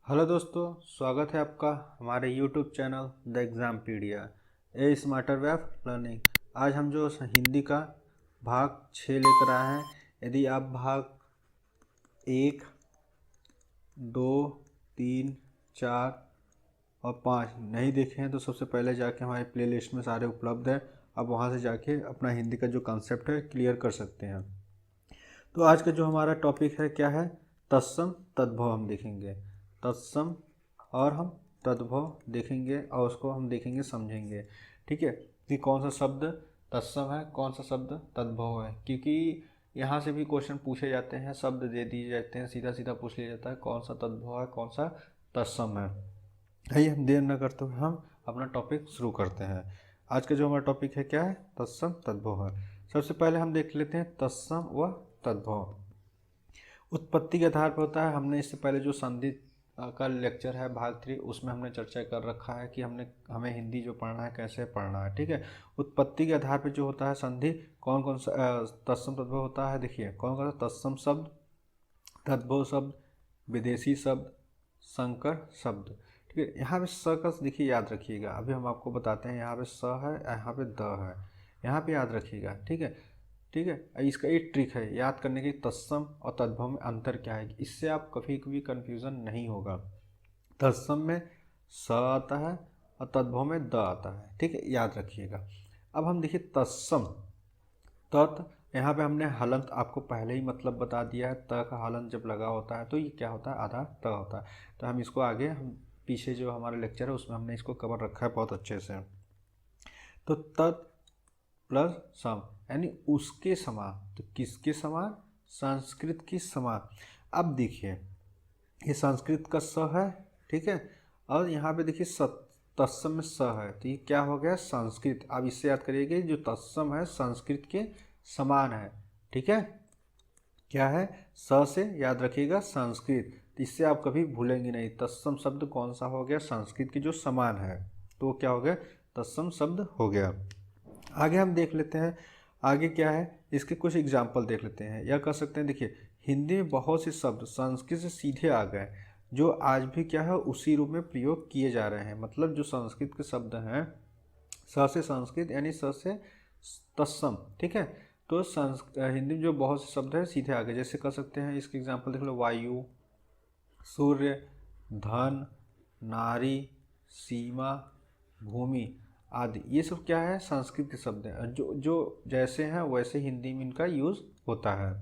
Hello दोस्तों, स्वागत है आपका हमारे YouTube channel the Exampedia a smarter way of learning. आज हम जो हिंदी का भाग 6 लेकर आए हैं। यदि आप भाग 1, 2, 3, 4 और 5 नहीं देखे हैं तो सबसे पहले जाके हमारे प्लेलिस्ट में सारे उपलब्ध हैं। आप वहां से जाके अपना हिंदी का जो कॉन्सेप्ट है क्लियर कर सकते हैं। तो आज का जो हमारा टॉपिक है क्या है, तत्सम तद्भव हम देखेंगे। तत्सम और हम तद्भव देखेंगे और उसको हम देखेंगे, समझेंगे। ठीक है, कि कौन सा शब्द तत्सम है, कौन सा शब्द तद्भव है। क्योंकि यहाँ से भी क्वेश्चन पूछे जाते हैं, शब्द दे दिए जाते हैं, सीधा सीधा पूछ लिया जाता है कौन सा तद्भव है, कौन सा तत्सम है। आइए हम देर न करते हुए हम अपना टॉपिक शुरू करते हैं। आज का जो हमारा टॉपिक है क्या है, तत्सम तद्भव है। सबसे पहले हम देख लेते हैं तत्सम व तद्भव। उत्पत्ति के आधार पर होता है। हमने इससे पहले जो संधि का लेक्चर है भाग 3, उसमें हमने चर्चा कर रखा है कि हमें हिंदी जो पढ़ना है कैसे पढ़ना है। ठीक है, उत्पत्ति के आधार पर जो होता है संधि, कौन कौन सा तत्सम तद्भव होता है। देखिए कौन कौन सा तत्सम शब्द, तद्भव शब्द, विदेशी शब्द, संकर शब्द। ठीक है, यहाँ पे स का देखिए याद रखिएगा। अभी हम आपको बताते हैं, यहाँ पे स है, यहाँ पे द है, यहाँ पे याद रखिएगा। ठीक है, ठीक है। इसका एक ट्रिक है याद करने की, तत्सम और तद्भव में अंतर क्या है। इससे आप कभी कभी कंफ्यूजन नहीं होगा। तत्सम में स आता है और तद्भव में द आता है। ठीक है, याद रखिएगा। अब हम देखिए तत्सम, तत्, यहाँ पे हमने हलंत आपको पहले ही मतलब बता दिया है। त का हलंत जब लगा होता है तो ये क्या होता है, आधा त होता है। तो हम इसको आगे, हम पीछे जो हमारा लेक्चर है उसमें हमने इसको कवर रखा है बहुत अच्छे से। तो तत् प्लस सम यानी उसके समान। तो किसके समान, संस्कृत की समान। अब देखिए ये संस्कृत का स है, ठीक है, और यहाँ पे देखिए तत्सम में स है, तो ये क्या हो गया, संस्कृत। अब इससे याद करिएगा जो तत्सम है संस्कृत के समान है। ठीक है, क्या है, स से याद रखिएगा संस्कृत, तो इससे आप कभी भूलेंगे नहीं। तत्सम शब्द कौन सा हो गया, संस्कृत के जो समान है, तो क्या हो गया, तत्सम शब्द हो गया। आगे हम देख लेते हैं, आगे क्या है, इसके कुछ एग्जाम्पल देख लेते हैं। यह कह सकते हैं, देखिए हिंदी में बहुत से शब्द संस्कृत से सीधे आ गए, जो आज भी क्या है उसी रूप में प्रयोग किए जा रहे हैं। मतलब जो संस्कृत के शब्द हैं, स से संस्कृत यानी स से तत्सम। ठीक है, तो हिंदी में जो बहुत से शब्द हैं सीधे आ गए। जैसे कह सकते हैं, इसके एग्जाम्पल देख लो, वायु, सूर्य, धन, नारी, सीमा, भूमि आदि। ये सब क्या है, संस्कृत के शब्द हैं, जो जो जैसे हैं वैसे हिंदी में इनका यूज़ होता है।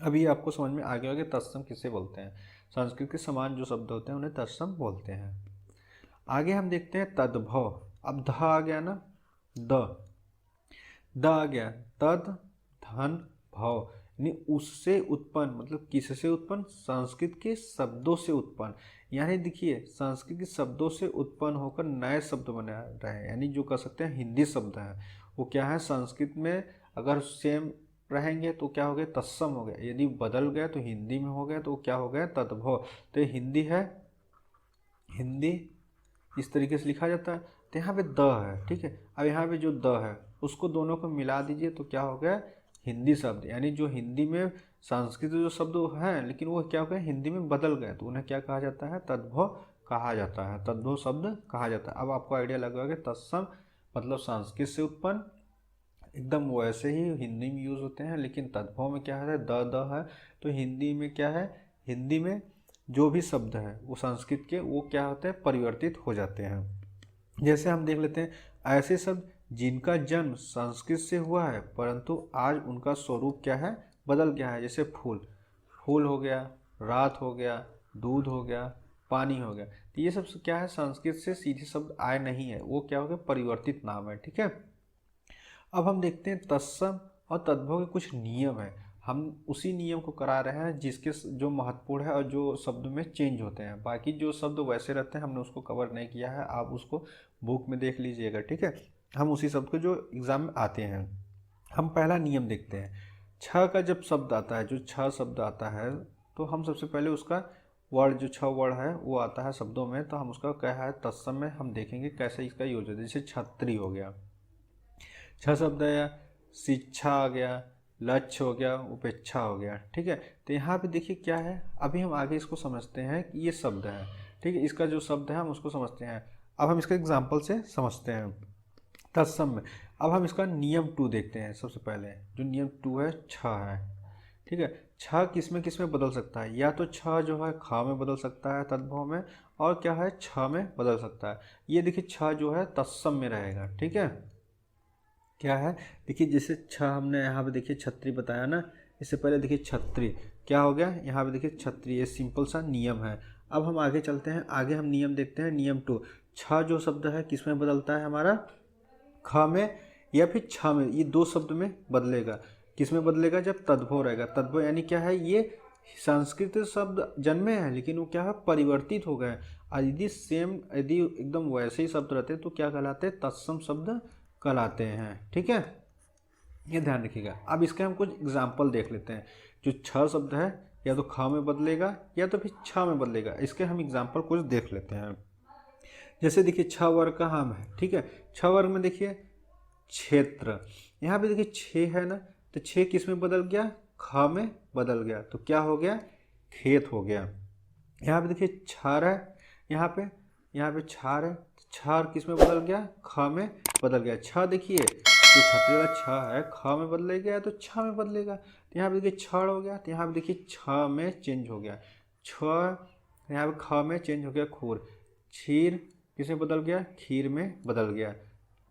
अभी आपको समझ में आ गया होगा तत्सम किसे बोलते हैं। संस्कृत के समान जो शब्द होते हैं उन्हें तत्सम बोलते हैं। आगे हम देखते हैं तद्भव। अब ध आ गया ना, द आ गया, तद धन भव यानी उससे उत्पन्न, मतलब किससे उत्पन्न, संस्कृत के शब्दों से उत्पन्न। यानी देखिए संस्कृत के शब्दों से उत्पन्न होकर नए शब्द बने रहे हैं, यानी जो कह सकते हैं हिंदी शब्द हैं वो क्या है, संस्कृत में अगर सेम रहेंगे तो क्या हो गया, तत्सम हो गया। यदि बदल गए तो हिंदी में हो गया तो क्या हो गया, तद्भव। तो हिंदी है, हिंदी इस तरीके से लिखा जाता है। तो यहाँ पे द है, ठीक है। अब यहाँ पे जो द है उसको दोनों को मिला दीजिए तो क्या हो गया, हिंदी शब्द। यानी जो हिंदी में संस्कृत जो शब्द हैं लेकिन वो क्या हो गए, हिंदी में बदल गए, तो उन्हें क्या कहा जाता है, तद्भव कहा जाता है, तद्भव शब्द कहा जाता है। अब आपको आइडिया लग गया कि तत्सम मतलब संस्कृत से उत्पन्न, एकदम वैसे ही हिंदी में यूज़ होते हैं, लेकिन तद्भव में क्या है, द है। तो हिंदी में क्या है, हिंदी में जो भी शब्द है वो संस्कृत के वो क्या होते हैं, परिवर्तित हो जाते हैं। जैसे हम देख लेते हैं ऐसे शब्द जिनका जन्म संस्कृत से हुआ है परंतु आज उनका स्वरूप क्या है, बदल गया है। जैसे फूल, फूल हो गया, रात हो गया, दूध हो गया, पानी हो गया। तो ये सब क्या है, संस्कृत से सीधे शब्द आए नहीं है, वो क्या हो गया, परिवर्तित नाम है। ठीक है, अब हम देखते हैं तत्सम और तद्भव के कुछ नियम है। हम उसी नियम को करा रहे हैं जिसके जो महत्वपूर्ण है और जो शब्द में चेंज होते हैं। बाकी जो शब्द वैसे रहते हैं हमने उसको कवर नहीं किया है, आप उसको बुक में देख लीजिएगा। ठीक है, हम उसी शब्द को जो एग्ज़ाम में आते हैं। हम पहला नियम देखते हैं, छ का जब शब्द आता है, जो छ शब्द आता है तो हम सबसे पहले उसका वर्ड, जो छ वर्ड है वो आता है शब्दों में, तो हम उसका क्या है तत्सम में हम देखेंगे कैसे इसका यूज होता है। जैसे छतरी हो गया, छ शब्द आया, शिक्षा आ गया, लक्ष्य हो गया, उपेक्षा हो गया। ठीक है, तो यहाँ पे देखिए क्या है, अभी हम आगे इसको समझते हैं कि ये शब्द है। ठीक है, इसका जो शब्द है हम उसको समझते हैं। अब हम इसका एग्जाम्पल से समझते हैं तत्सम में। अब हम इसका नियम 2 देखते हैं। सबसे पहले जो नियम 2 है, छ है। ठीक है, छ किस में बदल सकता है, या तो छ जो है ख में बदल सकता है तद्भव में, और क्या है छ में बदल सकता है। ये देखिए छ जो है तत्सम में रहेगा। ठीक है, क्या है देखिए, जैसे छ हमने यहाँ पे देखिए छतरी बताया ना, इससे पहले देखिए छतरी क्या हो गया, यहाँ पे देखिए छतरी, ये सिंपल सा नियम है। अब हम आगे चलते हैं, आगे हम नियम देखते हैं। नियम 2, छ जो शब्द है किस में बदलता है हमारा, ख में या फिर छ में, ये दो शब्द में बदलेगा। किस में बदलेगा, जब तद्भव रहेगा। तद्भव यानी क्या है, ये संस्कृत शब्द जन्मे हैं लेकिन वो क्या है परिवर्तित हो गए। और यदि सेम, यदि एकदम वैसे ही शब्द रहते तो क्या कहलाते, तत्सम शब्द कहलाते हैं। ठीक है, ये ध्यान रखिएगा। अब इसके हम कुछ एग्जाम्पल देख लेते हैं। जो छ शब्द है या तो ख में बदलेगा या तो फिर छ में बदलेगा, इसके हम एग्जाम्पल कुछ देख लेते हैं। जैसे देखिए छ वर्ग का हम है। ठीक है, छ वर्ग में देखिए क्षेत्र, यहाँ पे देखिए 6 है ना, तो 6 किस में बदल गया, ख में बदल गया, तो क्या हो गया, खेत हो गया। यहाँ पे देखिए क्षार है, यहाँ पे क्षार है, क्षार किस में बदल गया, ख में बदल गया। छ देखिए जो छतरी वाला छ है ख में बदल गया तो छ में बदलेगा, तो यहाँ पे देखिए क्षण हो गया, तो यहाँ पे देखिए छ में चेंज हो गया। छ यहाँ पे ख में चेंज हो गया खूर। क्षीर किस में बदल गया, खीर में बदल गया।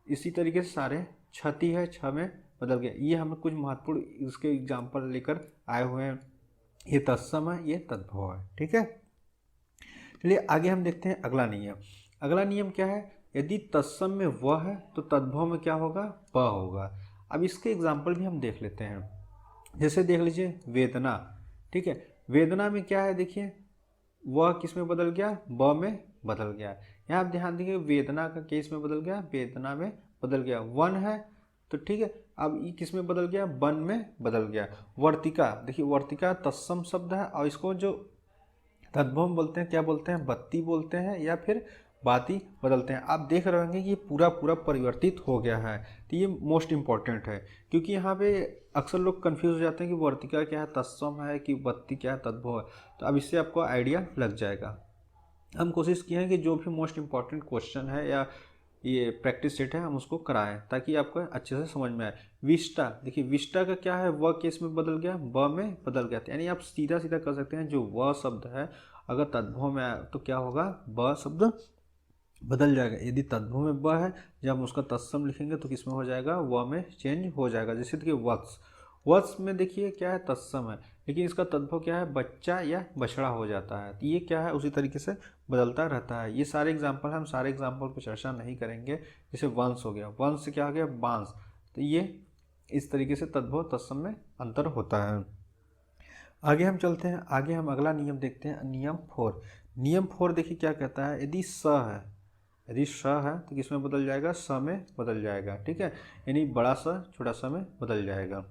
इसी तरीके से सारे क्षति है, छ में बदल गया। ये हम कुछ महत्वपूर्ण इसके एग्जाम्पल लेकर आए हुए हैं। ये तत्सम है, ये तद्भव है। ठीक है, चलिए आगे हम देखते हैं अगला नियम। अगला नियम क्या है, यदि तत्सम में व है तो तद्भव में क्या होगा, प होगा। अब इसके एग्जाम्पल भी हम देख लेते हैं। जैसे देख लीजिए वेदना। ठीक है, वेदना में क्या है, देखिए वह किस में बदल गया, ब में बदल गया। यहाँ आप ध्यान देखिए वेदना का केस में बदल गया, वेदना में बदल गया। वन है तो ठीक है, अब ये किस में बदल गया, वन में बदल गया। वर्तिका, देखिए वर्तिका तत्सम शब्द है और इसको जो तद्भव बोलते हैं क्या बोलते हैं, बत्ती बोलते हैं या फिर बाती बदलते हैं। आप देख रहे होंगे कि ये पूरा परिवर्तित हो गया है। तो ये मोस्ट इम्पॉर्टेंट है, क्योंकि यहाँ पे अक्सर लोग कंफ्यूज हो जाते हैं कि वर्तिका क्या है, तत्सम है, कि बत्ती क्या है, तद्भव है। तो अब इससे आपको आइडिया लग जाएगा। हम कोशिश किए हैं कि जो भी मोस्ट इम्पॉर्टेंट क्वेश्चन है या ये प्रैक्टिस सेट है हम उसको कराएं ताकि आपको अच्छे से समझ में आए। विष्टा, देखिए विष्टा का क्या है, व केस में बदल गया, ब में बदल गया। यानी आप सीधा सीधा कर सकते हैं, जो व शब्द है अगर तद्भव में आए तो क्या होगा, ब शब्द बदल जाएगा। यदि तद्भव में ब है, जब हम उसका तत्सम लिखेंगे तो किस में हो जाएगा, व में चेंज हो जाएगा। जैसे देखिए वत्स, वत्स में देखिए क्या है, तत्सम है लेकिन इसका तद्भव क्या है, बच्चा या बछड़ा हो जाता है। तो ये क्या है, उसी तरीके से बदलता रहता है। ये सारे एग्जाम्पल हम सारे एग्जाम्पल पर चर्चा नहीं करेंगे। जैसे वंश हो गया, वंश से क्या हो गया, बांस। तो ये इस तरीके से तद्भव तत्सम में अंतर होता है। आगे हम चलते हैं, आगे हम अगला नियम देखते हैं, नियम 4। नियम 4 देखिए क्या कहता है, यदि स है, यदि स है तो किस में बदल जाएगा, स में बदल जाएगा। ठीक है, यानी बड़ा सा छोटा सा में बदल जाएगा।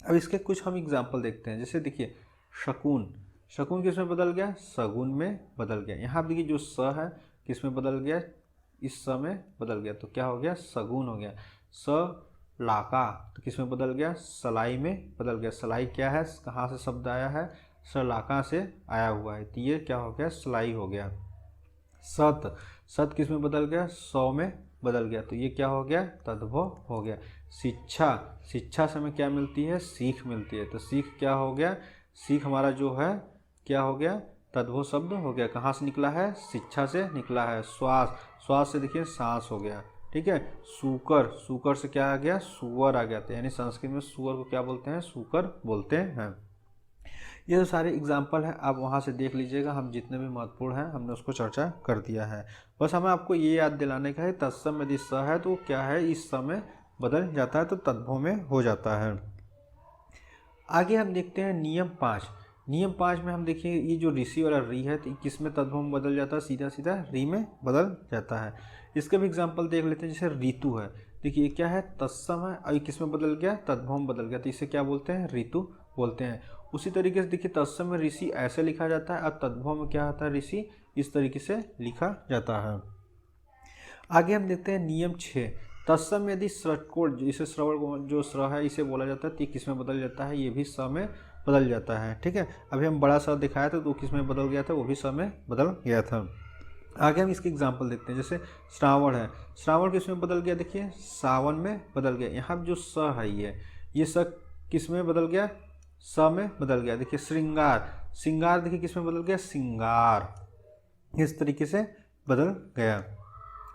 अब इसके कुछ हम एग्जाम्पल देखते हैं। जैसे देखिए शकुन, शकुन किस में बदल गया, सगुन में बदल गया। यहाँ पर देखिए जो स है किस में बदल गया, इस स में बदल गया, तो क्या हो गया, सगुन हो गया। स लाका तो किस में बदल गया, सलाई में बदल गया। सलाई क्या है, कहाँ से शब्द आया है, सलाका से आया हुआ है, तो ये क्या हो गया, सलाई हो गया। सत, सत किस में बदल गया, सौ में बदल गया, तो ये क्या हो गया, तद्भव हो गया। शिक्षा, शिक्षा से हमें क्या मिलती है, सीख मिलती है, तो सीख क्या हो गया, सीख हमारा जो है क्या हो गया, तद्भव शब्द हो गया। कहाँ से निकला है, शिक्षा से निकला है। श्वास, श्वास से देखिए सांस हो गया। ठीक है, सूकर, सूकर से क्या आ गया, सुअर आ गया। तो यानी संस्कृत में सुअर को क्या बोलते हैं, सूकर बोलते हैं। ये जो सारे एग्जाम्पल हैं आप वहाँ से देख लीजिएगा, हम जितने भी महत्वपूर्ण हैं हमने उसको चर्चा कर दिया है। बस हमें आपको ये याद दिलाने का है, तत्सम यदि स है तो क्या है, इस समय बदल जाता है तो तद्भव में हो जाता है। आगे हम देखते हैं नियम 5। नियम 5 में हम देखिए ये जो ऋषि वाला री है तो किस में तद्भव में बदल जाता है, सीधा सीधा री में बदल जाता है। इसके भी एग्जाम्पल देख लेते हैं। जैसे ऋतु है, देखिए क्या है, तत्सम है और ये किस में बदल गया, तद्भव में बदल गया, तो इसे क्या बोलते हैं, ऋतु बोलते हैं। उसी तरीके से देखिए तत्सम में ऋषि ऐसे लिखा जाता है और तद्भव में क्या होता है, ऋषि इस तरीके से लिखा जाता है। आगे हम देखते हैं नियम 6। तत्सम यदि षट्कोण, इसे श्रवण जो स्र है इसे बोला जाता है, तो किस में बदल जाता है, ये भी स में बदल जाता है। ठीक है, अभी हम बड़ा सा दिखाया था तो किस में बदल गया था, वो भी स में बदल गया था। आगे हम इसकी एग्जांपल देखते हैं, जैसे श्रावण है, श्रावण किस में बदल गया, देखिए सावन में बदल गया। यहाँ जो स है ये स किस में बदल गया, स में बदल गया। देखिए श्रृंगार, श्रृंगार देखिए किस में बदल गया, सिंगार, इस तरीके से बदल गया।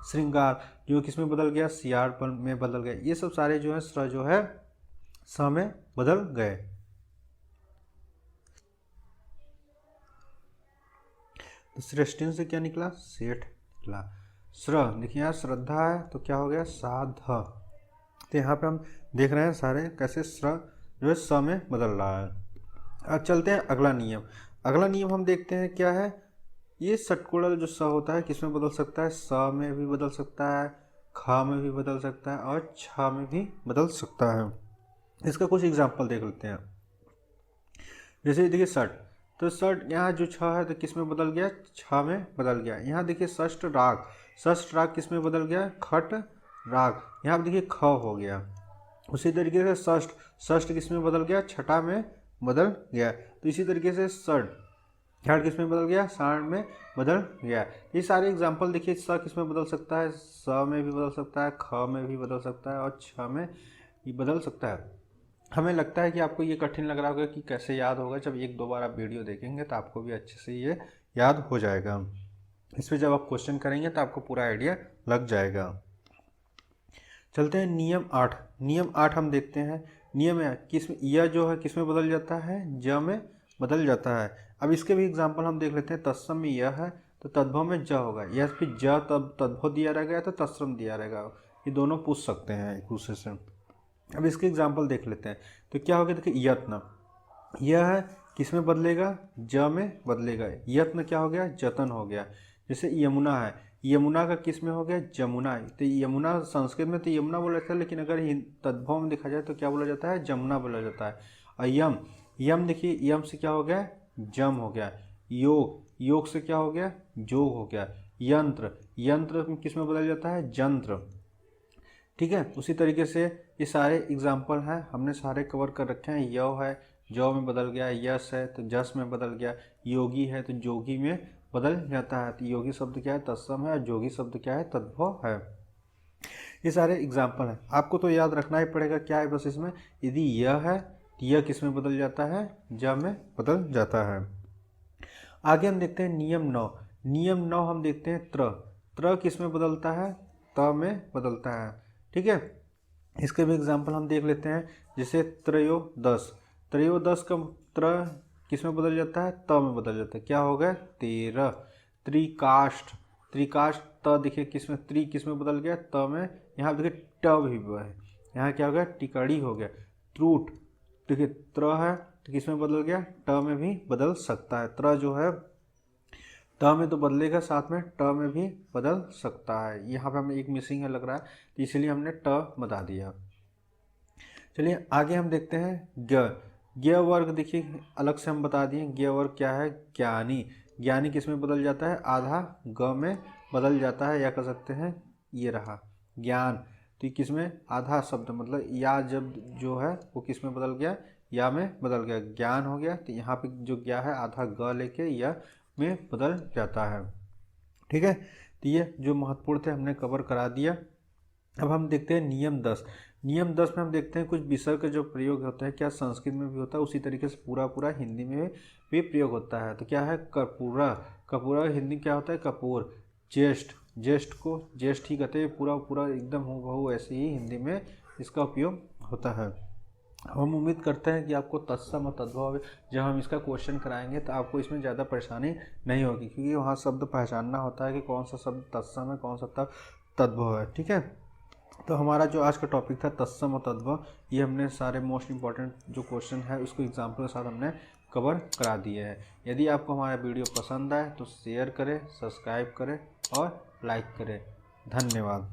श्रृंगार जो किस में बदल गया, सियार में बदल गया। ये सब सारे जो है स्र जो है स में बदल गए। तो श्रेष्ठिन से क्या निकला, सेठ निकला। श्र देखिए यहाँ श्रद्धा है तो क्या हो गया, साध। तो यहाँ पे हम देख रहे हैं सारे कैसे श्र जो है स में बदल रहा है। अब चलते हैं अगला नियम। अगला नियम हम देखते हैं क्या है, ये षट्कोणल जो स होता है किस में बदल सकता है, स में भी बदल सकता है, ख में भी बदल सकता है और छ में भी बदल सकता है। इसका कुछ एग्जाम्पल देख लेते हैं। जैसे देखिए षट, तो षट यहाँ जो छ है तो किस में बदल गया, छ में बदल गया। यहाँ देखिए षष्ठ राग, षष्ठ राग किस में बदल गया, खट राग, यहाँ पर देखिए ख हो गया। उसी तरीके से षष्ठ, षष्ठ किस में बदल गया, छठा में बदल गया। तो इसी तरीके से षड, छठ किस में बदल गया, साढ़ में बदल गया। ये सारे एग्जाम्पल देखिए, स किस में बदल सकता है, स में भी बदल सकता है, ख में भी बदल सकता है और छ में भी बदल सकता है। हमें लगता है कि आपको ये कठिन लग रहा होगा कि कैसे याद होगा, जब एक दो बार आप वीडियो देखेंगे तो आपको भी अच्छे से ये याद हो जाएगा। इस पर जब आप क्वेश्चन करेंगे तो आपको पूरा आइडिया लग जाएगा। चलते हैं नियम 8। नियम 8 हम देखते हैं। नियम किस में, यह जो है किस में बदल जाता है, ज में बदल जाता है। अब इसके भी एग्जाम्पल हम देख लेते हैं। तत्सम में यह है तो तद्भव में ज होगा, या फिर ज तब तद्भव दिया रहेगा या तो तत्सम दिया रहेगा, ये दोनों पूछ सकते हैं एक दूसरे से। अब इसके एग्जाम्पल देख लेते हैं। तो क्या हो गया, देखिए यत्न, यह है किस में बदलेगा, ज में बदलेगा। यत्न क्या हो गया, जतन हो गया। जैसे यमुना है, यमुना का किस में हो गया, जमुना। तो यमुना संस्कृत में तो यमुना बोला जाता है, लेकिन अगर तद्भव में देखा जाए तो क्या बोला जाता है, जमुना बोला जाता है। और यम, यम देखिए यम से क्या हो गया, जम हो गया। योग, योग से क्या हो गया, जोग हो गया। यंत्र, यंत्र किस में बदल जाता है, जंत्र। ठीक है, उसी तरीके से ये सारे एग्जाम्पल हैं, हमने सारे कवर कर रखे हैं। यव है, जौ में बदल गया। यश है तो जस में बदल गया। योगी है तो जोगी में बदल जाता है। तो योगी शब्द क्या है, तत्सम है, और जोगी शब्द क्या है, तद्भव है। ये सारे एग्जाम्पल हैं, आपको तो याद रखना ही पड़ेगा। क्या है बस इसमें, यदि यह है तो यह किस में बदल जाता है, ज में बदल जाता है। आगे हम देखते हैं नियम 9। नियम 9 हम देखते हैं त्र, त्र किस में बदलता है, त में बदलता है। ठीक है, इसके भी एग्जाम्पल हम देख लेते हैं। जैसे त्रयोदश, त्रयोदश का त्र किस में बदल जाता है, त में बदल जाता है। क्या हो गया, 13। त्रिकाष्ठ, त्रिकाष्ठ त देखिए किस में, त्रि किस में बदल गया, त में। यहाँ देखिए ट भी है, यहाँ क्या हो गया, टिकड़ी हो गया। त्रुट देखिए त्र है तो किस में बदल गया, ट में भी बदल सकता है। त्र जो है त में तो बदलेगा, साथ में ट में भी बदल सकता है। यहाँ पे हमें एक मिसिंग है लग रहा है, तो इसलिए हमने ट बता दिया। चलिए आगे हम देखते हैं ज्ञ। ज्ञ वर्ग देखिए अलग से हम बता दिए। ज्ञ वर्ग क्या है, ज्ञानी। ज्ञानी किस में बदल जाता है, आधा ग में बदल जाता है, या कह सकते हैं ये रहा ज्ञान। तो किस में, आधा शब्द मतलब या जब जो है वो किस में बदल गया, या में बदल गया, ज्ञान हो गया। तो यहाँ पे जो ज्ञा है आधा ग लेके या में बदल जाता है। ठीक है, तो ये जो महत्वपूर्ण थे हमने कवर करा दिया। अब हम देखते हैं नियम 10। नियम 10 में हम देखते हैं कुछ विसर्ग का जो प्रयोग होता है, क्या संस्कृत में भी होता है, उसी तरीके से पूरा पूरा हिंदी में भी प्रयोग होता है। तो क्या है, कर्पूरा, कर्पूरा हिंदी क्या होता है, कपूर। ज्येष्ठ, ज्येष्ठ को ज्येष्ठ ही कहते हैं, पूरा पूरा एकदम हूबहू ऐसे ही हिंदी में इसका उपयोग होता है। हम उम्मीद करते हैं कि आपको तत्सम और तद्भव जब हम इसका क्वेश्चन कराएंगे तो आपको इसमें ज़्यादा परेशानी नहीं होगी, क्योंकि वहाँ शब्द पहचानना होता है कि कौन सा शब्द तत्सम है, कौन सा तद्भव है। ठीक है, तो हमारा जो आज का टॉपिक था तत्सम और तद्भव, ये हमने सारे मोस्ट इंपॉर्टेंट जो क्वेश्चन है उसको एग्जाम्पल के साथ हमने कवर करा दिए हैं। यदि आपको हमारा वीडियो पसंद आए तो शेयर करें, सब्सक्राइब करें और लाइक करें। धन्यवाद।